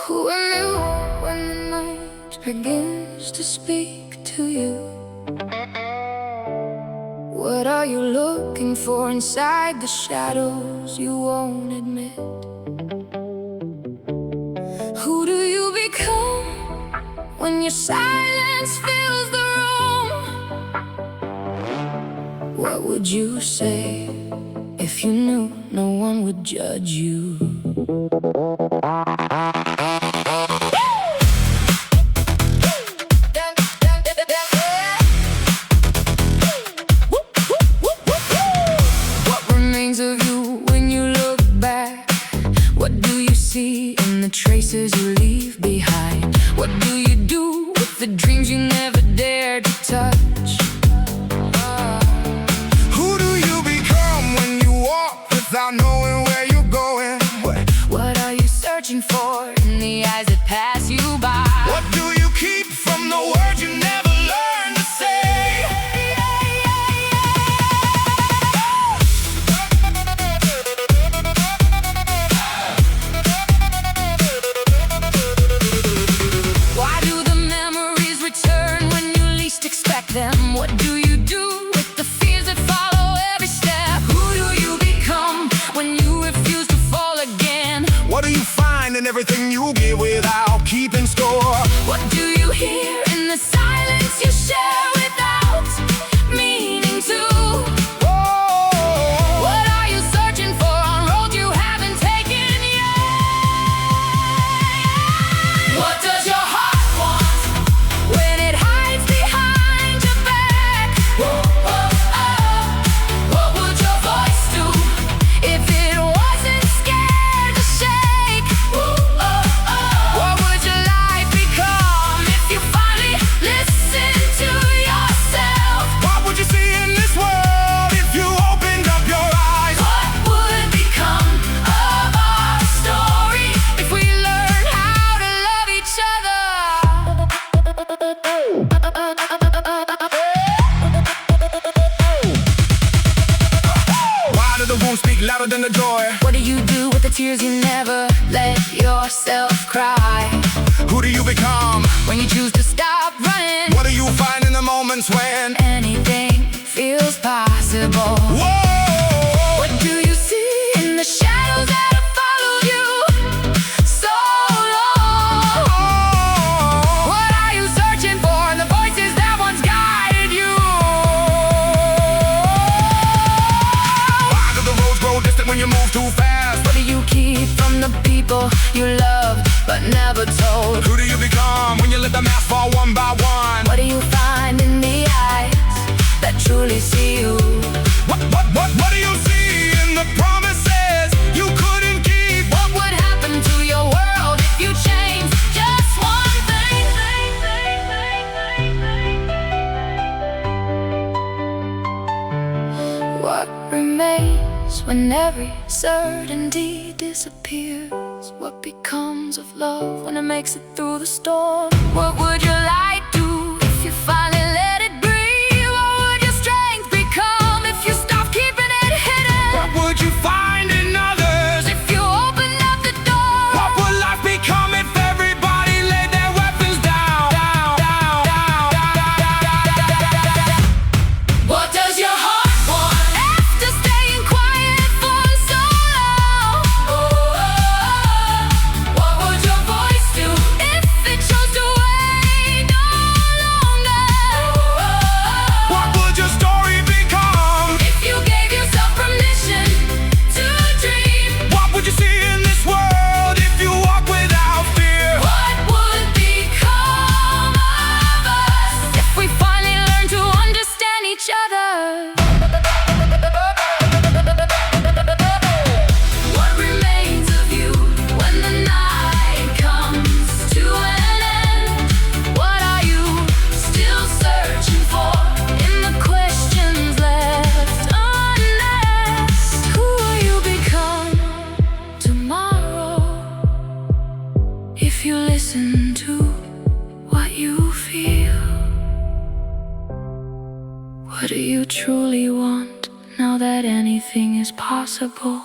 Who are you when the night begins to speak to you? What are you looking for inside the shadows you won't admit? Who do you become when your silence fills the room? What would you say if you knew no one would judge you? What remains of you when you look back? What do you see in the traces you leave behind? What do you do with the dreams you never dared to touch? Who do you become when you walk without knowing where you're going? What are you searching for in the eyes that pass you by? What do you keep from the words you never learned to say? Why do the memories return when you least expect them? What do you do with the fears that follow every step? Who do you become when you refuse to fall again? What do you find in everything you give without keeping score? What do you hear in the silence you share without meaning to? What are you searching for on roads you haven't taken yet? What does your heart want when it hides behind your back? What would your voice do if it wasn't scared to shake? What would your life become if you finally listened to yourself? What would you see in this world if you opened up your eyes? What would become of our story if we learned how to love each other? Why do the wounds speak louder than the joy? What do you do with the tears you never let yourself cry? Who do you become? When you choose to stop running, What do you find in the moments when? anything feels possible. Whoa! What do you see in the shadows that have followed you so long? What are you searching for in the voices that once guided you? Why do the roads grow distant when you move too fast? What do you keep from the people you loved but never told? Who do you become when you let the mask fall one by one? What do you find in the eyes that truly see you? What do you see in the promises you couldn't keep? What would happen to your world if you changed just one thing? What remains when every certainty disappears? What becomes of love when it makes it through the storm? What would your light do if you finally let it breathe? What would your strength become if you stopped keeping it hidden? What would you find in others? If you opened up the door, What would life become if everybody laid their weapons down? what does your heart want after staying quiet for so long? What would your voice do if it chose to wait no longer? What would your story become? If you gave yourself permission to dream, What would you see in this world if you walk without fear? what would become of us if we finally learned to understand each other? What remains of you when the night comes to an end? What are you still searching for in the questions left unasked? Who will you become tomorrow if you listen to what you feel? What do you truly want now that anything is possible?